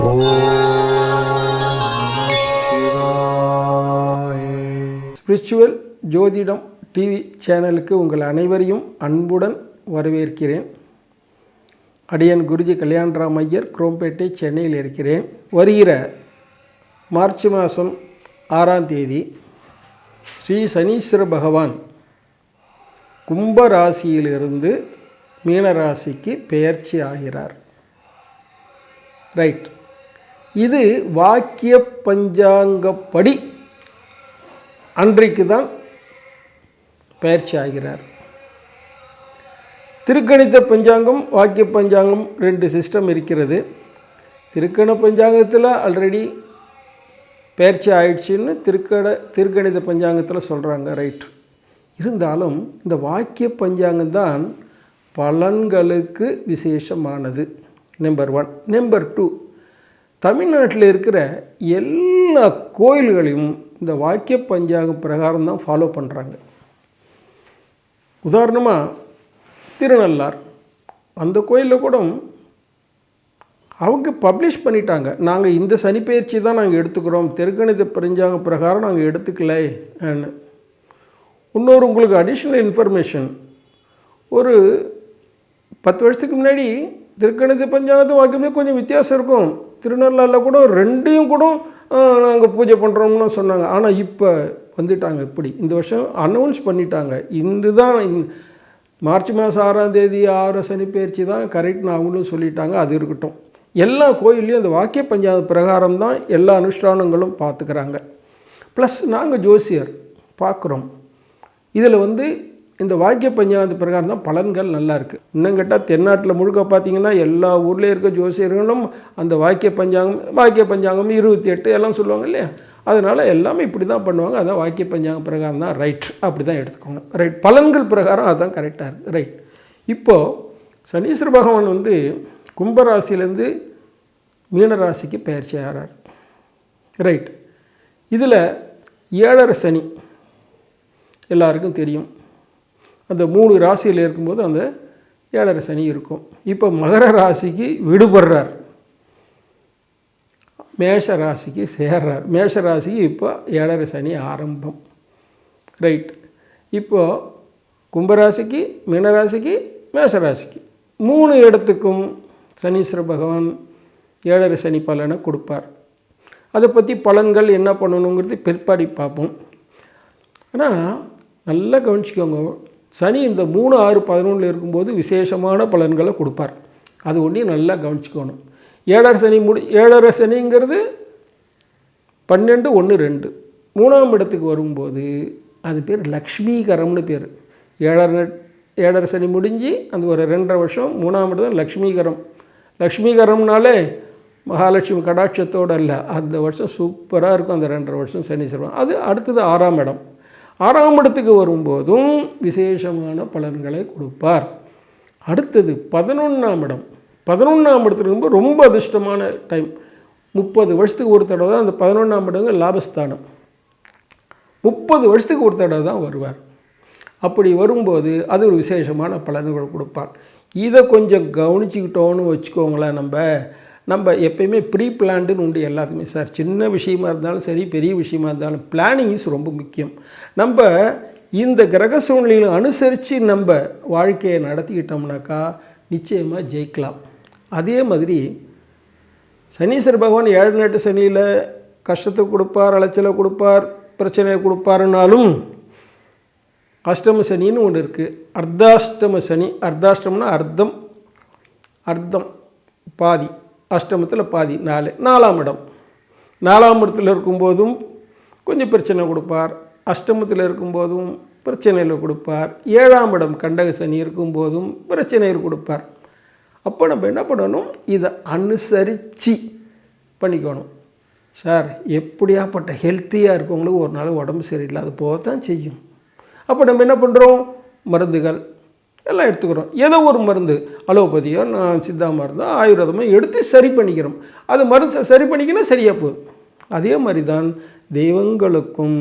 ஓம் சிவாய. ஸ்பிரிச்சுவல் ஜோதிடம் டிவி சேனலுக்கு உங்கள் அனைவரையும் அன்புடன் வரவேற்கிறேன். அடியன் குருஜி கல்யாணராம் ஐயர், குரோம்பேட்டை, சென்னையில் இருக்கிறேன். வருகிற மார்ச் மாதம் 6ஆம் தேதி ஸ்ரீ சனீஸ்வர பகவான் கும்பராசியிலிருந்து மீனராசிக்கு பெயர்ச்சி ஆகிறார். ரைட். இது வாக்கிய பஞ்சாங்கப்படி அன்றைக்கு தான் பெயர்ச்சி ஆகிறார். திருக்கணித பஞ்சாங்கம், வாக்கிய பஞ்சாங்கம், 2 சிஸ்டம் இருக்கிறது. திருக்கண பஞ்சாங்கத்தில் ஆல்ரெடி பெயர்ச்சி ஆயிடுச்சுன்னு திருக்கணித பஞ்சாங்கத்தில் சொல்கிறாங்க. ரைட். இருந்தாலும் இந்த வாக்கிய பஞ்சாங்கம் தான் பலன்களுக்கு விசேஷமானது. நம்பர் 1. நம்பர் 2, தமிழ்நாட்டில் இருக்கிற எல்லா கோயில்களையும் இந்த வாக்கிய பஞ்சாங்க பிரகாரம் தான் ஃபாலோ பண்ணுறாங்க. உதாரணமாக திருநள்ளார், அந்த கோயிலில் கூட அவங்க பப்ளிஷ் பண்ணிட்டாங்க, நாங்கள் இந்த சனிப்பெயர்ச்சி தான் நாங்கள் எடுத்துக்கிறோம், திருக்கணித பஞ்சாங்க பிரகாரம் நாங்கள் எடுத்துக்கல. இன்னொரு உங்களுக்கு அடிஷ்னல் இன்ஃபர்மேஷன், ஒரு 10 வருஷத்துக்கு முன்னாடி திருக்கணித பஞ்சாங்கத்து வாக்கியமே கொஞ்சம் வித்தியாசம் இருக்கும். திருநள்ளாறில் கூட 2ஐயும் கூட நாங்கள் பூஜை பண்ணுறோம்னு சொன்னாங்க. ஆனால் இப்போ வந்துட்டாங்க. இப்படி இந்த வருஷம் அனௌன்ஸ் பண்ணிட்டாங்க, இதுதான் மார்ச் மாதம் 6ஆம் தேதி 6 சனிப்பெயர்ச்சி தான் கரெக்ட்னு அவங்களும் சொல்லிட்டாங்க. அது இருக்கட்டும். எல்லா கோயில்லையும் அந்த வாக்கிய பஞ்சாங்க பிரகாரம் தான் எல்லா அனுஷ்டானங்களும் பார்த்துக்கிறாங்க. ப்ளஸ் நாங்கள் ஜோசியர் பார்க்குறோம். இதில் இந்த வாக்கிய பஞ்சாங்க பிரகாரம் தான் பலன்கள் நல்லா இருக்குது. இன்னும் கேட்டால் தென்னாட்டில் முழுக்க பார்த்திங்கன்னா எல்லா ஊர்லேயும் இருக்க ஜோசியர்களும் அந்த வாக்கிய பஞ்சாங்கம் 28 எல்லாம் சொல்லுவாங்க இல்லையா, அதனால் எல்லாமே இப்படி தான் பண்ணுவாங்க. அதான் வாக்கிய பஞ்சாங்க பிரகாரம் தான் ரைட், அப்படி தான் எடுத்துக்கோங்க. ரைட். பலன்கள் பிரகாரம் அதுதான் கரெக்டாக இருக்குது. ரைட். இப்போது சனீஸ்வர பகவான் கும்பராசிலேருந்து மீனராசிக்கு பெயர்ச்சி ஆகிறார். ரைட். இதில் 7.5 சனி எல்லாருக்கும் தெரியும். அந்த 3 ராசியில் இருக்கும்போது அந்த 7.5 சனி இருக்கும். இப்போ மகர ராசிக்கு விடுபடுறார், மேஷ ராசிக்கு சேர்றார். மேஷ ராசிக்கு இப்போ 7.5 சனி ஆரம்பம். ரைட். இப்போது கும்பராசிக்கு, மீனராசிக்கு, மேஷராசிக்கு 3 இடத்துக்கும் சனீஸ்வர பகவான் 7.5 சனி பலனை கொடுப்பார். அதை பற்றி பலன்கள் என்ன பண்ணணுங்கிறது பிற்பாடி பார்ப்போம். ஆனால் நல்லா கவனிச்சிக்கோங்க, சனி இந்த 3, 6, 11 இருக்கும்போது விசேஷமான பலன்களை கொடுப்பார். அது ஒன்றையும் நல்லா கவனிச்சிக்கணும். 7.5 சனி 7.5 சனிங்கிறது 12, 1, 2 3ஆம் இடத்துக்கு வரும்போது அது பேர் லக்ஷ்மீகரம்னு பேர். 7.5 சனி முடிஞ்சு அந்த ஒரு 2.5 வருஷம் 3ஆம் இடம் தான் லக்ஷ்மீகரம். லக்ஷ்மீகரம்னாலே மகாலட்சுமி கடாட்சத்தோடு இல்லை, அந்த வருஷம் சூப்பராக இருக்கும். அந்த 2.5 வருஷம் சனீஸ்வரன். அது அடுத்தது 6ஆம் இடம். 6ஆம் இடத்துக்கு வரும்போதும் விசேஷமான பலன்களை கொடுப்பார். அடுத்தது 11ஆம் இடம். 11ஆம் இடத்துக்கு வரும்போது ரொம்ப அதிர்ஷ்டமான டைம். 30 வருஷத்துக்கு ஒரு தடவை தான் அந்த 11ஆம் இடங்க லாபஸ்தானம். 30 வருஷத்துக்கு ஒரு தடவை தான் வருவார். அப்படி வரும்போது அது ஒரு விசேஷமான பலன்கள் கொடுப்பார். இதை கொஞ்சம் கவனிச்சுக்கிட்டோன்னு வச்சுக்கோங்களேன். நம்ம எப்பயுமே ப்ரீ பிளான்டுன்னு உண்டு எல்லாத்துக்குமே சார். சின்ன விஷயமா இருந்தாலும் சரி, பெரிய விஷயமா இருந்தாலும் பிளானிங் இஸ் ரொம்ப முக்கியம். நம்ம இந்த கிரக சூழ்நிலைகளை அனுசரித்து நம்ம வாழ்க்கையை நடத்திக்கிட்டோம்னாக்கா நிச்சயமாக ஜெயிக்கலாம். அதே மாதிரி சனீஸ்வர பகவான் 7.8 சனியில் கஷ்டத்தை கொடுப்பார், அலைச்சலை கொடுப்பார், பிரச்சனையை கொடுப்பாருனாலும் அஷ்டம சனின்னு ஒன்று இருக்குது. அர்த்தாஷ்டம சனி. அர்த்தாஷ்டமம்னா அர்த்தம் பாதி, அஷ்டமத்தில் பாதி 4. 4ஆம் இடம். 4ஆம் இடத்தில் இருக்கும்போதும் கொஞ்சம் பிரச்சனை கொடுப்பார், அஷ்டமத்தில் இருக்கும்போதும் பிரச்சனையில் கொடுப்பார், 7ஆம் இடம் கண்டக சனி இருக்கும்போதும் பிரச்சனைகள் கொடுப்பார். அப்போ நம்ம என்ன பண்ணணும், இதை அனுசரித்து பண்ணிக்கணும். சார், எப்படியாப்பட்ட ஹெல்த்தியாக இருக்கவங்களுக்கு ஒரு நாள் உடம்பு சரியில்லை, அது போக தான் செய்யும். அப்போ நம்ம என்ன பண்ணுறோம், மருந்துகள் எல்லாம் எடுத்துக்கிறோம். ஏதோ ஒரு மருந்து, அலோபதியோ சித்தா மருந்தோ ஆயுர்வேதமோ எடுத்து சரி பண்ணிக்கிறோம். அது மருந்து சரி பண்ணிக்கினா சரியாக போகுது. அதே மாதிரி தான் தெய்வங்களுக்கும்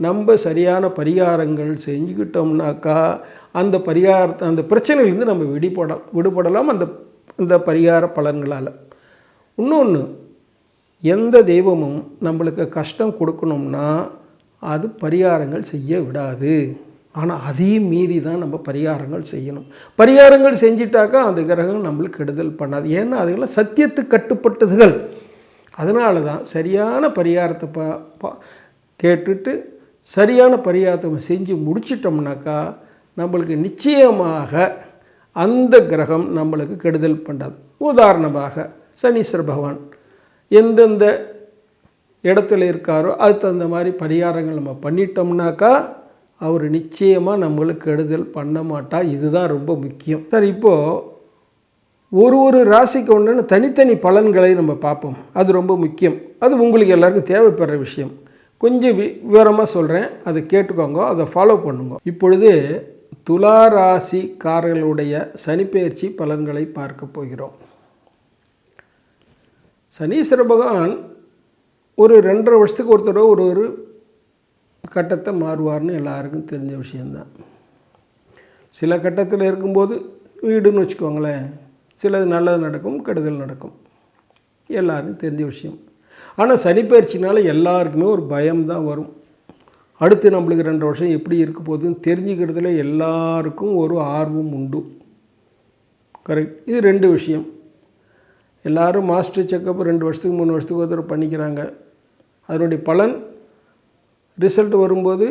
நம்ம சரியான பரிகாரங்கள் செஞ்சுக்கிட்டோம்னாக்கா அந்த பிரச்சனையிலேருந்து நம்ம விடுபடலாம் அந்த பரிகார பலன்களால். இன்னொன்று, எந்த தெய்வமும் நம்மளுக்கு கஷ்டம் கொடுக்கணும்னா அது பரிகாரங்கள் செய்ய விடாது. ஆனால் அதையும் மீறி தான் நம்ம பரிகாரங்கள் செய்யணும். பரிகாரங்கள் செஞ்சிட்டாக்கா அந்த கிரகம் நம்மளுக்கு கெடுதல் பண்ணாது. ஏன்னா அதுக்கெல்லாம் சத்தியத்துக்கு கட்டுப்பட்டதுகள். அதனால தான் சரியான பரிகாரத்தை கேட்டுட்டு சரியான பரிகாரத்தை செஞ்சு முடிச்சிட்டோம்னாக்கா நம்மளுக்கு நிச்சயமாக அந்த கிரகம் நம்மளுக்கு கெடுதல் பண்ணாது. உதாரணமாக சனீஸ்வர பகவான் எந்தெந்த இடத்துல இருக்காரோ அதுக்கு தகுந்த மாதிரி பரிகாரங்கள் நம்ம பண்ணிட்டோம்னாக்கா அவர் நிச்சயமாக நம்மளுக்கு கெடுதல் பண்ண மாட்டார். இதுதான் ரொம்ப முக்கியம். சார், இப்போது ஒரு ராசிக்கு ஒன்று தனித்தனி பலன்களை நம்ம பார்ப்போம். அது ரொம்ப முக்கியம். அது உங்களுக்கு எல்லாருக்கும் தேவைப்படுற விஷயம். கொஞ்சம் விவரமாக சொல்கிறேன், அதை கேட்டுக்கோங்க, அதை ஃபாலோ பண்ணுங்க. இப்பொழுது துலா ராசிக்காரர்களுடைய சனிப்பெயர்ச்சி பலன்களை பார்க்க போகிறோம். சனீஸ்வர பகவான் ஒரு 2.5 வருஷத்துக்கு ஒருத்தர் ஒரு கட்டத்தை மாறுவார்னு எல்லாருக்கும் தெரிஞ்ச விஷயந்தான். சில கட்டத்தில் இருக்கும்போது வீடுன்னு வச்சுக்கோங்களேன், சிலது நல்லது நடக்கும், கெடுதல் நடக்கும், எல்லாருக்கும் தெரிஞ்ச விஷயம். ஆனால் சனிப்பெயர்ச்சினால எல்லாருக்குமே ஒரு பயம்தான் வரும். அடுத்து நம்மளுக்கு 2 வருஷம் எப்படி இருக்க போகுதுன்னு தெரிஞ்சுக்கிறதுல எல்லாருக்கும் ஒரு ஆர்வம் உண்டு. கரெக்ட். இது 2 விஷயம். எல்லோரும் மாஸ்டர் செக்கப் 2 வருஷத்துக்கு 3 வருஷத்துக்கு ஒருத்தர் பண்ணிக்கிறாங்க. அதனுடைய பலன் ரிசல்ட் வரும்போது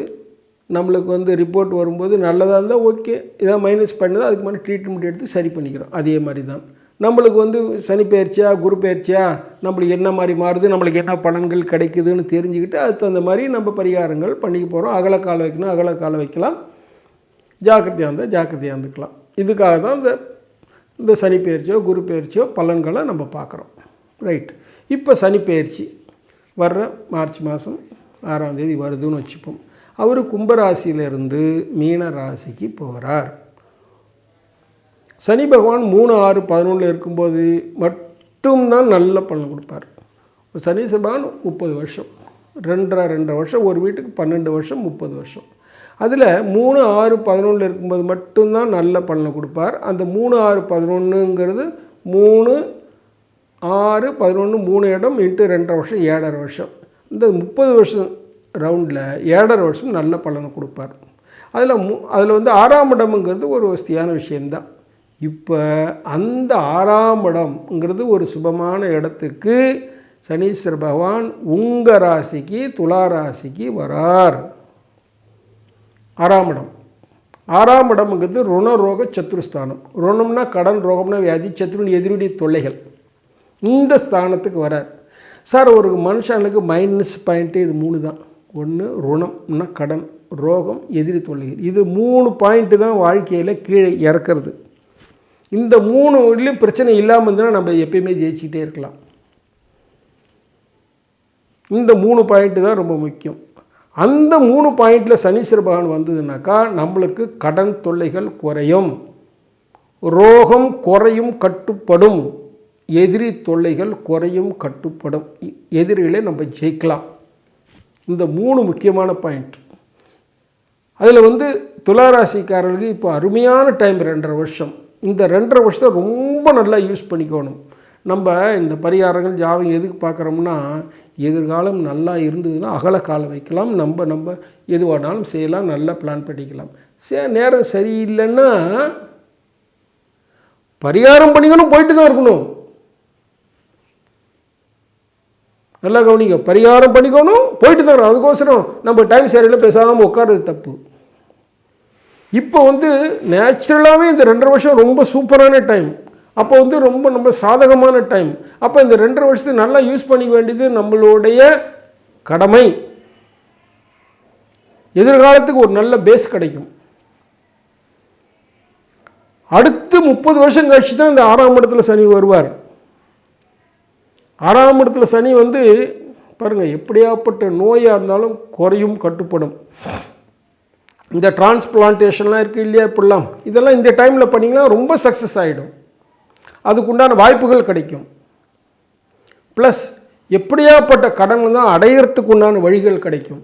நம்மளுக்கு ரிப்போர்ட் வரும்போது நல்லதாக இருந்தால் ஓகே, இதாக மைனஸ் பண்ணது அதுக்கு மாதிரி ட்ரீட்மெண்ட் எடுத்து சரி பண்ணிக்கிறோம். அதே மாதிரி தான் நம்மளுக்கு சனி பயிற்சியா குரு பயிற்சியா நம்மளுக்கு என்ன மாதிரி மாறுது, நம்மளுக்கு என்ன பலன்கள் கிடைக்குதுன்னு தெரிஞ்சுக்கிட்டு அதுக்கு தகுந்த மாதிரி நம்ம பரிகாரங்கள் பண்ணிக்க போகிறோம். அகல கால வைக்கணும், அகல கால வைக்கலாம், ஜாக்கிரதையாக இருந்தால் ஜாக்கிரதையாக இருந்துக்கலாம். இதுக்காக தான் இந்த சனி பயிற்சியோ குரு பயிற்சியோ பலன்களை நம்ம பார்க்குறோம். ரைட். இப்போ சனி பயிற்சி வர்ற மார்ச் மாதம் 6ஆம் தேதி வருதுன்னு வச்சுப்போம். அவர் கும்பராசியிலிருந்து மீன ராசிக்கு போகிறார். சனி பகவான் 3, 6, 11 இருக்கும்போது மட்டும்தான் நல்ல பலன் கொடுப்பார். சனி பகவான் 30 வருஷம், 2.5 வருஷம், ஒரு வீட்டுக்கு 12 வருஷம், 30 வருஷம். அதில் 3, 6, 11 இருக்கும்போது மட்டும்தான் நல்ல பலனை கொடுப்பார். அந்த 3, 6, 11ங்கிறது 3, 6, 11 3 இடம் இன்ட்டு 2.5 வருஷம் 7.5 வருஷம். இந்த 30 வருஷம் ரவுண்டில் 7.5 வருஷம் நல்ல பலனை கொடுப்பார். அதில் 6ஆம் இடம்ங்கிறது ஒரு வசதியான விஷயந்தான். இப்போ அந்த 6ஆம் இடம்ங்கிறது ஒரு சுபமான இடத்துக்கு சனீஸ்வர பகவான் உங்கள் ராசிக்கு துலா ராசிக்கு வரார். 6ஆம் இடம். 6ஆம் இடம்ங்கிறது ருண ரோக சத்ருஸ்தானம். ருணம்னா கடன், ரோகம்னா வியாதி, சத்ருன் எதிரியுடைய தொல்லைகள். இந்த ஸ்தானத்துக்கு வரார். சார், ஒரு மனுஷனுக்கு மைனஸ் பாயிண்ட்டு இது 3 தான். ஒன்று ருணம்னா கடன், ரோகம், எதிரி தொல்லைகள். இது 3 பாயிண்ட்டு தான் வாழ்க்கையில் கீழே இறக்கிறது. இந்த 3 பிரச்சனை இல்லாமல் இருந்ததுன்னா நம்ம எப்பயுமே ஜெயிச்சுக்கிட்டே இருக்கலாம். இந்த 3 பாயிண்ட்டு தான் ரொம்ப முக்கியம். அந்த 3 பாயிண்டில் சனீஸ்வர பகவான் வந்ததுனாக்கா நம்மளுக்கு கடன் தொல்லைகள் குறையும், ரோகம் குறையும், கட்டுப்படும், எதிரி தொல்லைகள் குறையும், கட்டுப்படும், எதிரிகளை நம்ம ஜெயிக்கலாம். இந்த 3 முக்கியமான பாயிண்ட். அதில் துளாராசிக்காரர்களுக்கு இப்போ அருமையான டைம் 2.5 வருஷம். இந்த 2.5 வருஷத்தை ரொம்ப நல்லா யூஸ் பண்ணிக்கணும். நம்ம இந்த பரிகாரங்கள் ஜாதகம் எதுக்கு பார்க்குறோம்னா, எதிர்காலம் நல்லா இருந்ததுன்னா அகல காலம் வைக்கலாம், நம்ம எதுவானாலும் செய்யலாம், நல்லா பிளான் பண்ணிக்கலாம். நேரம் சரியில்லைன்னா பரிகாரம் பண்ணிக்கணும், போயிட்டு தான் இருக்கணும். நல்லா கவனிங்க, பரிகாரம் பண்ணிக்கணும், போயிட்டு தான் இருக்கணும். அதுக்கோசரம் நம்ம டைம் சரியில்லை பேசாமல் உட்கார்றது தப்பு. இப்போ நேச்சுரலாகவே இந்த 2.5 வருஷம் ரொம்ப சூப்பரான டைம். அப்போ ரொம்ப நம்ம சாதகமான டைம். அப்போ இந்த 2.5 வருஷத்துக்கு நல்லா யூஸ் பண்ணிக்க வேண்டியது நம்மளுடைய கடமை. எதிர்காலத்துக்கு ஒரு நல்ல பேஸ் கிடைக்கும். அடுத்து 30 வருஷம் கழிச்சு தான் இந்த 6ஆம் இடத்துல சனி வருவார். 6ஆம் இடத்துல சனி பாருங்கள், எப்படியாப்பட்ட நோயாக இருந்தாலும் குறையும், கட்டுப்படும். இந்த டிரான்ஸ்பிளான்டேஷன்லாம் இருக்குது இல்லையா, இப்படிலாம் இதெல்லாம் இந்த டைமில் பண்ணிங்கன்னா ரொம்ப சக்ஸஸ் ஆகிடும். அதுக்குண்டான வாய்ப்புகள் கிடைக்கும். ப்ளஸ் எப்படியாப்பட்ட கடன்கள் தான் அடையிறதுக்கு உண்டான வழிகள் கிடைக்கும்.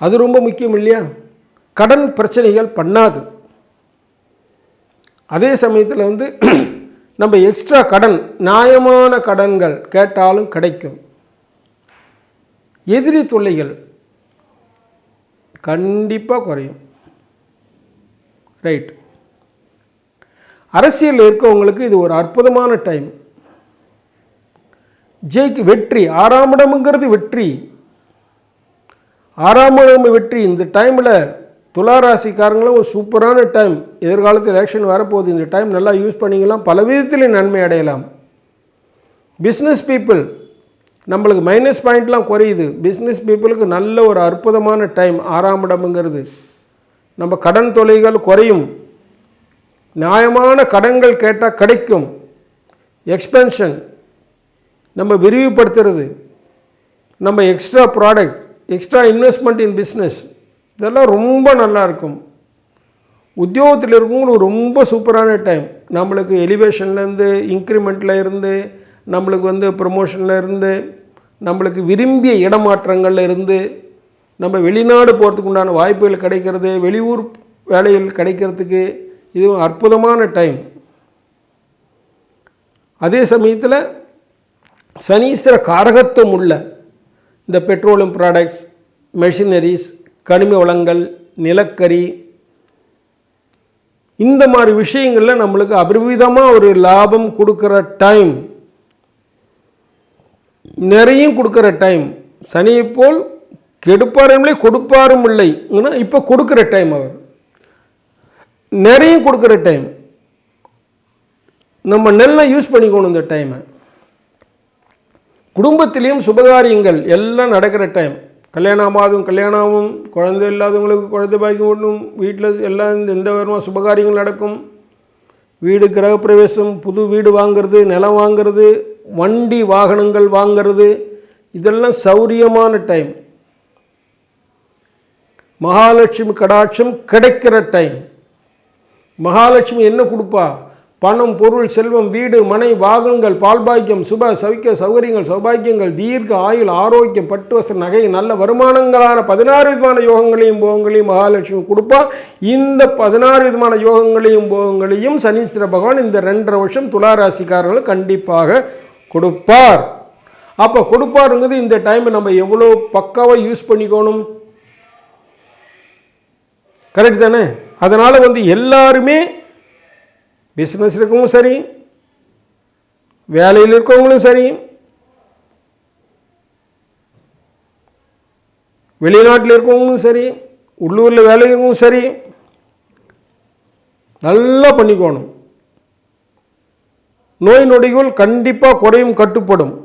அது ரொம்ப முக்கியம் இல்லையா? கடன் பிரச்சனைகள் பண்ணாது. அதே சமயத்தில் நம்ம எக்ஸ்ட்ரா கடன், நியாயமான கடன்கள் கேட்டாலும் கிடைக்கும். எதிரி தொல்லைகள் கண்டிப்பாக குறையும். ரைட். அரசியலில் இருக்கவங்களுக்கு இது ஒரு அற்புதமான டைம். வெற்றி, 6ஆம் இடம்ங்கிறது வெற்றி, 6ஆம் இடம் வெற்றி. இந்த டைமில் துளாராசிக்காரங்களும் ஒரு சூப்பரான டைம். எதிர்காலத்தில் எலெக்ஷன் வரப்போகுது. இந்த டைம் நல்லா யூஸ் பண்ணிக்கலாம், பல விதத்தில் நன்மை அடையலாம். பிஸ்னஸ் பீப்புள், நம்மளுக்கு மைனஸ் பாயிண்ட்லாம் குறையுது. பிஸ்னஸ் பீப்புளுக்கு நல்ல ஒரு அற்புதமான டைம் 6ஆம் இடம்ங்கிறது. நம்ம கடன் தொல்லைகள் குறையும், நியாயமான கடன்கள் கேட்டால் கிடைக்கும், எக்ஸ்பென்ஷன் நம்ம விரிவுபடுத்துறது, நம்ம extra product, extra investment in business, இதெல்லாம் ரொம்ப நல்லாயிருக்கும். உத்தியோகத்தில் இருக்கவங்களுக்கு ரொம்ப சூப்பரான டைம். நம்மளுக்கு எலிவேஷன்லேருந்து, இன்க்ரிமெண்ட்டில் இருந்து, நம்மளுக்கு ப்ரமோஷனில் இருந்து, நம்மளுக்கு விரும்பிய இடமாற்றங்களில் இருந்து, நம்ம வெளிநாடு போகிறதுக்கு உண்டான வாய்ப்புகள் கிடைக்கிறது, வெளியூர் வேலைகள் கிடைக்கிறதுக்கு இது அற்புதமான டைம். அதே சமயத்தில் சனீஸ்வர காரகத்துவம் உள்ள இந்த பெட்ரோலியம் ப்ராடக்ட்ஸ், மெஷினரிஸ், கனிம வளங்கள், நிலக்கரி, இந்த மாதிரி விஷயங்களில் நம்மளுக்கு அபரிவிதமாக ஒரு லாபம் கொடுக்குற டைம், நிறைய கொடுக்குற டைம். சனியை போல் கெடுப்பாரும் இல்லை கொடுப்பாரும் இல்லை, இப்போ கொடுக்குற டைம், அவர் நிறைய கொடுக்குற டைம். நம்ம நல்லா யூஸ் பண்ணிக்கணும் இந்த டைமை. குடும்பத்திலையும் சுபகாரியங்கள் எல்லாம் நடக்கிற டைம். கல்யாணமாகும் கல்யாணமும், குழந்தை இல்லாதவங்களுக்கு குழந்தை பாக்கியம் ஒன்றும், வீட்டில் எல்லாம் எந்த விதமாக சுபகாரியங்கள் நடக்கும். வீடு கிரகப்பிரவேசம், புது வீடு வாங்கிறது, நிலம் வாங்கிறது, வண்டி வாகனங்கள் வாங்கிறது, இதெல்லாம் சௌரியமான டைம். மகாலட்சுமி கடாட்சம் கிடைக்கிற டைம். மகாலட்சுமி என்ன கொடுப்பா? பணம், பொருள், செல்வம், வீடு, மனை, வாகனங்கள், பால்பாக்கியம், சுப சவிக்க சௌகரியங்கள், சௌபாக்கியங்கள், தீர்க்க ஆயுள், ஆரோக்கியம், பட்டு வஸ்திர, நகை, நல்ல வருமானங்களான 16 விதமான யோகங்களையும் போகங்களையும் மகாலட்சுமி கொடுப்பா. இந்த 16 விதமான யோகங்களையும் போகங்களையும் சனீஸ்வர பகவான் இந்த 2.5 வருஷம் துளாராசிக்காரர்களும் கண்டிப்பாக கொடுப்பார். அப்போ கொடுப்பாருங்கிறது இந்த டைமை நம்ம எவ்வளோ பக்காவாக யூஸ் பண்ணிக்கணும். கரெக்ட் தானே? அதனால் எல்லாருமே பிஸ்னஸ் இருக்கவங்களும் சரி, வேலையில் இருக்கவங்களும் சரி, வெளிநாட்டில் இருக்கவங்களும் சரி, உள்ளூரில் வேலை இருக்கவங்களும் சரி, நல்லா பண்ணிக்கணும். நோய் நொடிகள் கண்டிப்பாக குறையும், கட்டுப்படும்.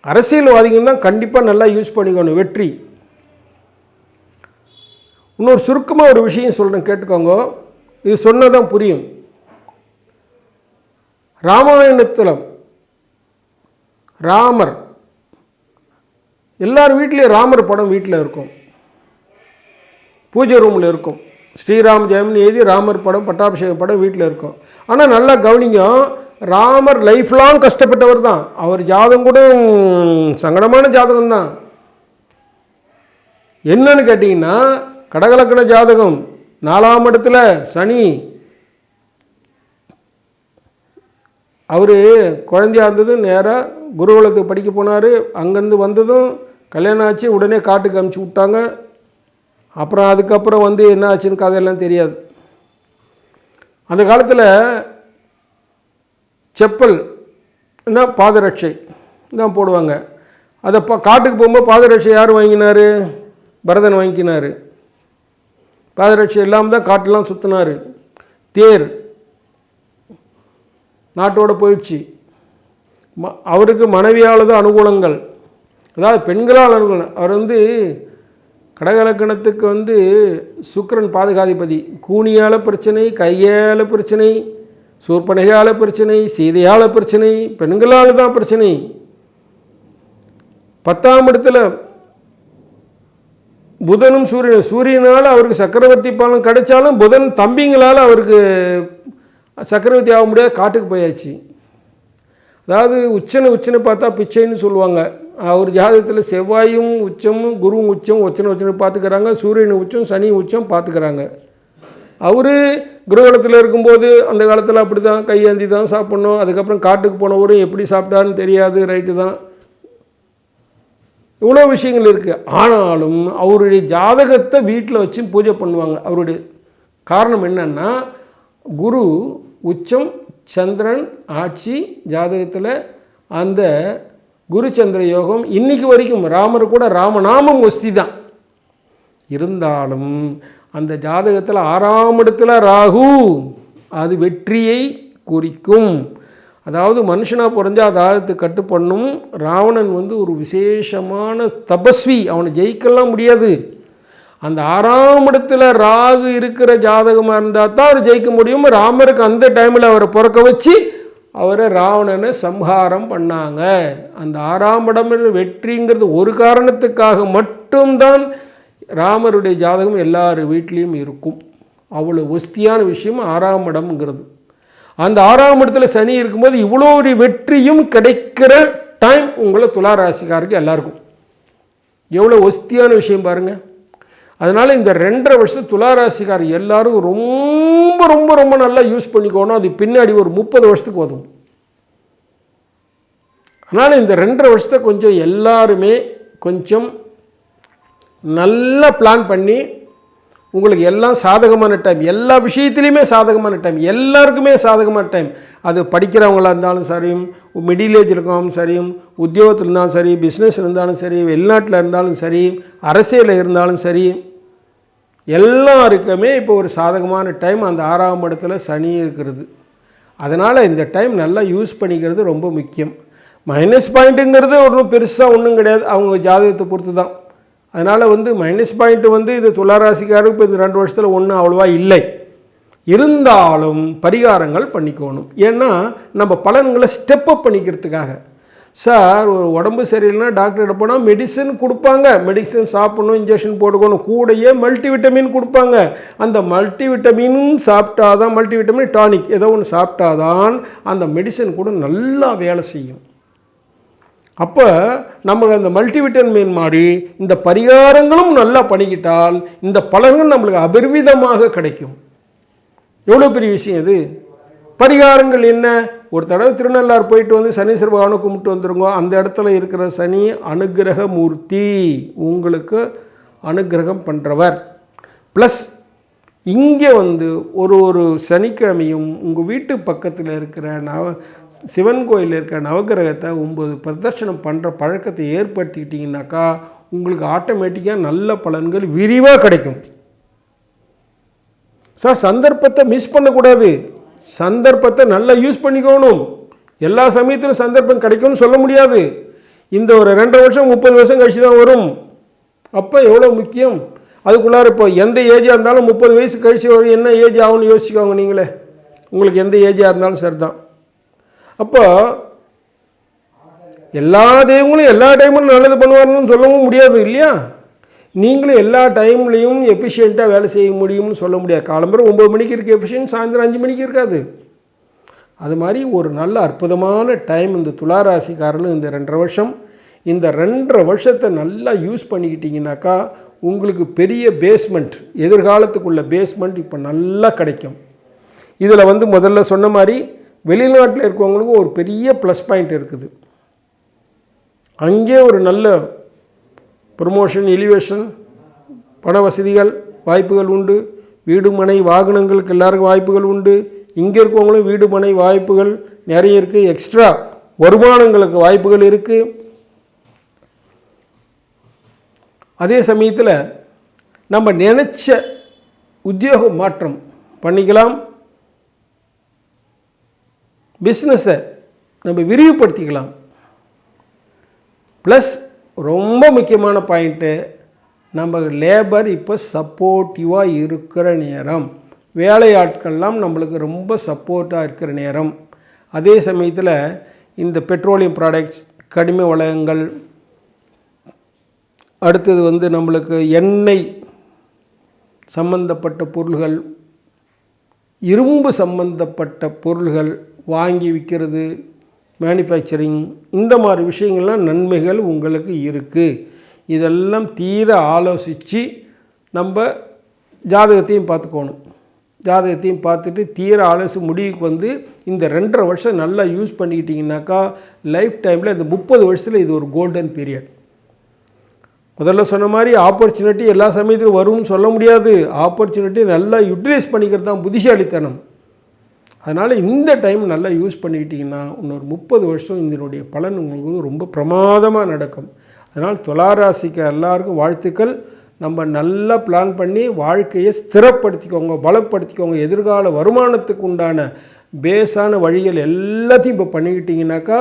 அரசியல்வாதிகள் தான் கண்டிப்பாக நல்லா யூஸ் பண்ணிக்கணும். வெற்றி. இன்னொரு சுருக்கமாக ஒரு விஷயம் சொல்கிறேன், கேட்டுக்கோங்க. இது சொன்னதான் புரியும். ராமாயணத்தில் ராமர், எல்லார் வீட்லேயும் ராமர் படம் வீட்டில் இருக்கும், பூஜை ரூமில் இருக்கும். ஸ்ரீராம் ஜெயம்னு எழுதி ராமர் படம், பட்டாபிஷேக படம் வீட்டில் இருக்கும். ஆனால் நல்லா கவனிங்க, ராமர் லைஃப் லாங் கஷ்டப்பட்டவர் தான். அவர் ஜாதகம் கூட சங்கடமான ஜாதகம் தான். என்னன்னு கேட்டிங்கன்னா, கடகலக்கண ஜாதகம், 4ஆம் இடத்துல சனி. அவர் குழந்தையாக இருந்தது நேராக குருகுலத்துக்கு படிக்க போனார். அங்கேருந்து வந்ததும் கல்யாணம் ஆச்சு, உடனே காட்டுக்கு அனுப்பிச்சி விட்டாங்க. அப்புறம் அதுக்கப்புறம் என்ன ஆச்சுன்னு கதையெல்லாம் தெரியாது. அந்த காலத்தில் செப்பல் என்ன பாதரட்சை தான் போடுவாங்க. அதை காட்டுக்கு போகும்போது பாதரட்சை யார் வாங்கினார்? பரதன் வாங்கினார். பாதரட்சை இல்லாமல் தான் காட்டெல்லாம் சுற்றினார். தேர் நாட்டோடு போயிடுச்சு. அவருக்கு மனைவியால் தான் அனுகூலங்கள், அதாவது பெண்களால் அனுகூலம். அவர் கடகலக்கணத்துக்கு சுக்கிரன் பாதகாதிபதி. கூனியால் பிரச்சனை, கையால் பிரச்சனை, சூர்பனகையால் பிரச்சனை, சீதையால் பிரச்சனை, பெண்களால் தான் பிரச்சனை. 10ஆம் இடத்துல புதனும் சூரியனும். சூரியனால் அவருக்கு சக்கரவர்த்தி பலன் கிடைச்சாலும் புதன் தம்பிங்களால் அவருக்கு சக்கரவர்த்தி ஆக முடியாது, காட்டுக்கு போயாச்சு. அதாவது உச்சனை பார்த்தா பிச்சைன்னு சொல்லுவாங்க. அவர் ஜாதகத்தில் செவ்வாயும் உச்சமும் குருவும் உச்சம் உச்சனை பார்த்துக்கிறாங்க. சூரியன் உச்சம் சனி உச்சம் பார்த்துக்கிறாங்க. அவர் கிரகணத்தில் இருக்கும்போது அந்த காலத்தில் அப்படி தான் கையேந்தி தான் சாப்பிட்ணும். அதுக்கப்புறம் காட்டுக்கு போனவரும் எப்படி சாப்பிட்டாருன்னு தெரியாது, ரைட்டு தான். இவ்வளோ விஷயங்கள் இருக்குது. ஆனாலும் அவருடைய ஜாதகத்தை வீட்டில் வச்சு பூஜை பண்ணுவாங்க. அவருடைய காரணம் என்னன்னா, குரு உச்சம், சந்திரன் ஆட்சி ஜாதகத்தில். அந்த குரு சந்திர யோகம் இன்னைக்கு வரைக்கும் ராமர் கூட ராமநாமம் ஒஸ்தி தான் இருந்தாலும் அந்த ஜாதகத்தில் 6ஆம் இடத்துல ராகு, அது வெற்றியை குறிக்கும். அதாவது மனுஷனாக பிறஞ்சா ஜாதகத்தை கட்டு பண்ணும். ராவணன் ஒரு விசேஷமான தபஸ்வி, அவனை ஜெயிக்கலாம் முடியாது. அந்த 6ஆம் இடத்துல ராகு இருக்கிற ஜாதகமாக இருந்தால் தான் அவர் ஜெயிக்க முடியும். ராமருக்கு அந்த டைமில் அவரை பிறக்க வச்சு அவரை ராவணனை சம்ஹாரம் பண்ணாங்க. அந்த 6ஆம் இடம் வெற்றிங்கிறது ஒரு காரணத்துக்காக மட்டும்தான் ராமருடைய ஜாதகம் எல்லார் வீட்லேயும் இருக்கும். அவ்வளோ ஒஸ்தியான விஷயம் 6ஆம் இடம்ங்கிறது. அந்த 6ஆம் இடத்துல சனி இருக்கும்போது இவ்வளோ ஒரு வெற்றியும் கிடைக்கிற டைம் உங்களை துளாராசிக்காருக்கு எல்லாருக்கும். எவ்வளோ ஒஸ்தியான விஷயம் பாருங்கள். அதனால் இந்த 2.5 வருஷம் துளாராசிக்கார் எல்லாரும் ரொம்ப ரொம்ப ரொம்ப நல்லா யூஸ் பண்ணிக்கணும். அது பின்னாடி ஒரு 30 வருஷத்துக்கு உதவும். அதனால் இந்த 2.5 வருஷத்தை கொஞ்சம் எல்லாருமே கொஞ்சம் நல்லா பிளான் பண்ணி, உங்களுக்கு எல்லாம் சாதகமான டைம், எல்லா விஷயத்துலையுமே சாதகமான டைம், எல்லாருக்குமே சாதகமான டைம். அது படிக்கிறவங்களாக இருந்தாலும் சரியும், மிடில் ஏஜ் இருக்கவங்களும் சரியும், உத்தியோகத்தில் இருந்தாலும் சரி, பிஸ்னஸ் இருந்தாலும் சரி, வெளிநாட்டில் இருந்தாலும் சரி, அரசியலில் இருந்தாலும் சரி, எல்லாருக்குமே இப்போ ஒரு சாதகமான டைம் அந்த 6ஆம் இடத்துல சனி இருக்கிறது. அதனால் இந்த டைம் நல்லா யூஸ் பண்ணிக்கிறது ரொம்ப முக்கியம். மைனஸ் பாயிண்ட்டுங்கிறது ஒன்றும் பெருசாக ஒன்றும் கிடையாது, அவங்க ஜாதகத்தை பொறுத்து தான். அதனால் மைனஸ் பாயிண்ட்டு இது துளாராசிக்காருக்கு இப்போ இந்த 2 வருஷத்தில் ஒன்றும் அவ்வளோவா இல்லை. இருந்தாலும் பரிகாரங்கள் பண்ணிக்கணும். ஏன்னா நம்ம பலன்களை ஸ்டெப்அப் பண்ணிக்கிறதுக்காக. சார் ஒரு உடம்பு சரியில்லைன்னா டாக்டர்கிட்ட போனால் மெடிசன் கொடுப்பாங்க, மெடிசன் சாப்பிட்ணும், இன்ஜெக்ஷன் போட்டுக்கணும், கூடயே மல்டிவிட்டமின் கொடுப்பாங்க. அந்த மல்டிவிட்டமினும் சாப்பிட்டாதான், மல்டிவிட்டமின் டானிக் ஏதோ ஒன்று சாப்பிட்டாதான் அந்த மெடிசன் கூட நல்லா வேலை செய்யும். அப்போ நமக்கு அந்த மல்டிவிட்டமின் மாதிரி இந்த பரிகாரங்களும் நல்லா பண்ணிக்கிட்டால் இந்த பலன்கள் நம்மளுக்கு அபரிவிதமாக கிடைக்கும். எவ்வளோ பெரிய விஷயம் இது. பரிகாரங்கள் என்ன? ஒரு தடவை திருநள்ளாறு போயிட்டு சனீஸ்வர பகவானை கும்பிட்டு வந்துருங்க. அந்த இடத்துல இருக்கிற சனி அனுக்கிரக மூர்த்தி, உங்களுக்கு அனுக்கிரகம் பண்ணுறவர். ப்ளஸ் இங்கே ஒரு சனிக்கிழமையும் உங்கள் வீட்டு பக்கத்தில் இருக்கிற சிவன் கோயிலில் இருக்கிற நவகிரகத்தை 9 பிரதர்ஷனம் பண்ணுற பழக்கத்தை ஏற்படுத்திக்கிட்டிங்கனாக்கா உங்களுக்கு ஆட்டோமேட்டிக்காக நல்ல பலன்கள் விரிவாக கிடைக்கும். சார் சந்தர்ப்பத்தை மிஸ் பண்ணக்கூடாது, சந்தர்ப்பத்தை நல்லா யூஸ் பண்ணிக்கணும். எல்லா சமயத்திலும் சந்தர்ப்பம் கிடைக்கும்னு சொல்ல முடியாது. இந்த ஒரு 2.5 வருஷம் 30 வருஷம் கழிச்சு தான் வரும். அப்போ எவ்வளோ முக்கியம். அதுக்குள்ளார இப்போ எந்த ஏஜாக இருந்தாலும் 30 வயசு கழிச்சு வரும், என்ன ஏஜ் ஆகும்னு யோசிச்சுக்கோங்க நீங்களே. உங்களுக்கு எந்த ஏஜாக இருந்தாலும் சரி தான். அப்போ எல்லா தெய்வங்களும் எல்லா டைமும் நல்லது பண்ணுவாருன்னு சொல்லவும் முடியாது இல்லையா. நீங்களும் எல்லா டைம்லேயும் எஃபிஷியண்ட்டாக வேலை செய்ய முடியும்னு சொல்ல முடியாது. காலம்பரம் 9 மணிக்கு இருக்க எஃபிஷியன்ட் சாயந்தரம் 5 மணிக்கு இருக்காது. அது மாதிரி ஒரு நல்ல அற்புதமான டைம் இந்த துளாராசிக்காரர்கள் இந்த 2.5 வருஷம். இந்த 2.5 வருஷத்தை நல்லா யூஸ் பண்ணிக்கிட்டிங்கனாக்கா உங்களுக்கு பெரிய பேஸ்மெண்ட், எதிர்காலத்துக்குள்ள பேஸ்மெண்ட் இப்போ நல்லா கிடைக்கும். இதில் முதல்ல சொன்ன மாதிரி வெளிநாட்டில் இருக்கவங்களுக்கும் ஒரு பெரிய ப்ளஸ் பாயிண்ட் இருக்குது. அங்கே ஒரு நல்ல ப்ரொமோஷன், எலிவேஷன், பண வசதிகள், வாய்ப்புகள் உண்டு. வீடு மனை வாகனங்களுக்கு எல்லாருக்கும் வாய்ப்புகள் உண்டு. இங்கே இருக்கவங்களும் வீடு மனை வாய்ப்புகள் நிறைய இருக்குது. எக்ஸ்ட்ரா வருமானங்களுக்கு வாய்ப்புகள் இருக்குது. அதே சமயத்தில் நம்ம நினச்ச உத்தியோக மாற்றம் பண்ணிக்கலாம். பிஸ்னஸை நம்ம விரிவுபடுத்திக்கலாம். ப்ளஸ் ரொம்ப முக்கியமான பாயிண்ட்டு, நம்ம லேபர் இப்போ சப்போர்ட்டிவாக இருக்கிற நேரம், வேலையாட்கள்லாம் நம்மளுக்கு ரொம்ப சப்போர்ட்டாக இருக்கிற நேரம். அதே சமயத்தில் இந்த பெட்ரோலியம் ப்ராடக்ட்ஸ், கனிம வளங்கள், அடுத்தது நம்மளுக்கு எண்ணெய் சம்பந்தப்பட்ட பொருள்கள், இரும்பு சம்பந்தப்பட்ட பொருள்கள் வாங்கி விற்கிறது, மேனுஃபேக்சரிங், இந்த மாதிரி விஷயங்கள்லாம் நன்மைகள் உங்களுக்கு இருக்குது. இதெல்லாம் தீர ஆலோசித்து நம்ம ஜாதகத்தையும் பார்த்துக்கணும். ஜாதகத்தையும் பார்த்துட்டு தீர ஆலோசி முடிவுக்கு வந்து இந்த 2.5 வருஷம் நல்லா யூஸ் பண்ணிக்கிட்டிங்கனாக்கா லைஃப் டைமில் இந்த 30 வருஷத்தில் இது ஒரு கோல்டன் பீரியட். முதல்ல சொன்ன மாதிரி ஆப்பர்ச்சுனிட்டி எல்லா சமயத்திலும் வரும்னு சொல்ல முடியாது. ஆப்பர்ச்சுனிட்டி நல்லா யூட்டிலைஸ் பண்ணிக்கிறது தான் புத்திசாலித்தனம். அதனால் இந்த டைம் நல்லா யூஸ் பண்ணிக்கிட்டிங்கன்னா இன்னொரு 30 வருஷம் இதனுடைய பலன் உங்களுக்கு ரொம்ப பிரமாதமாக நடக்கும். அதனால் துளாராசிக்கு எல்லாருக்கும் வாழ்த்துக்கள். நம்ம நல்லா பிளான் பண்ணி வாழ்க்கையை ஸ்திரப்படுத்திக்கோங்க, பலப்படுத்திக்கோங்க. எதிர்கால வருமானத்துக்கு உண்டான பேஸான வழிகள் எல்லாத்தையும் இப்போ பண்ணிக்கிட்டிங்கனாக்கா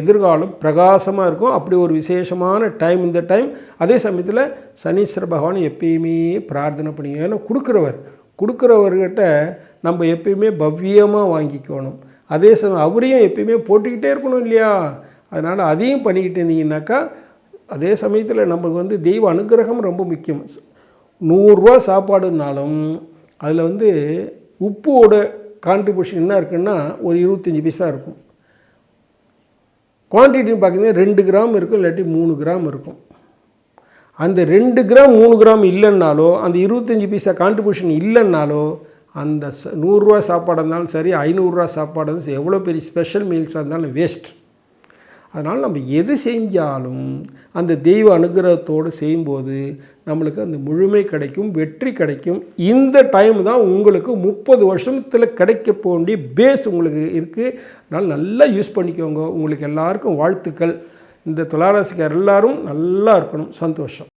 எதிர்காலம் பிரகாசமாக இருக்கும். அப்படி ஒரு விசேஷமான டைம் இந்த டைம். அதே சமயத்தில் சனீஸ்வர பகவான் எப்பயுமே பிரார்த்தனை பண்ணிங்க. ஏன்னா கொடுக்குறவர்கிட்ட நம்ம எப்பயுமே பவ்யமாக வாங்கிக்கணும். அதே சமயம் அவரையும் எப்பயுமே போட்டுக்கிட்டே இருக்கணும் இல்லையா? அதனால் அதையும் பண்ணிக்கிட்டு இருந்தீங்கன்னாக்கா அதே சமயத்தில் நமக்கு வந்து தெய்வ அனுகிரகம் ரொம்ப முக்கியம். 100 ரூபா சாப்பாடுனாலும் அதில் உப்போட கான்ட்ரிபியூஷன் என்ன இருக்குன்னா ஒரு 25 பைசா இருக்கும். குவான்டிட்டின்னு பார்த்தீங்கன்னா 2 கிராம் இருக்கும், இல்லாட்டி 3 கிராம் இருக்கும். அந்த 2 கிராம் 3 கிராம் இல்லைன்னாலோ அந்த 25 பைசா கான்ட்ரிபியூஷன் இல்லைன்னாலோ அந்த 100 ரூபா சாப்பாடாக இருந்தாலும் சரி, 500 ரூபா சாப்பாடு இருந்தாலும் சரி, எவ்வளோ பெரிய ஸ்பெஷல் மீல்ஸாக இருந்தாலும் வேஸ்ட். அதனால் நம்ம எது செஞ்சாலும் அந்த தெய்வ அனுகிரகத்தோடு செய்யும்போது நம்மளுக்கு அந்த முழுமை கிடைக்கும், வெற்றி கிடைக்கும். இந்த டைம் தான் உங்களுக்கு 30 வருஷத்தில் கிடைக்க வேண்டிய பேஸ் உங்களுக்கு இருக்குது. அதனால் நல்லா யூஸ் பண்ணிக்கோங்க. உங்களுக்கு எல்லாருக்கும் வாழ்த்துக்கள். இந்த துளாராசிக்கார் எல்லாரும் நல்லா இருக்கணும். சந்தோஷம்.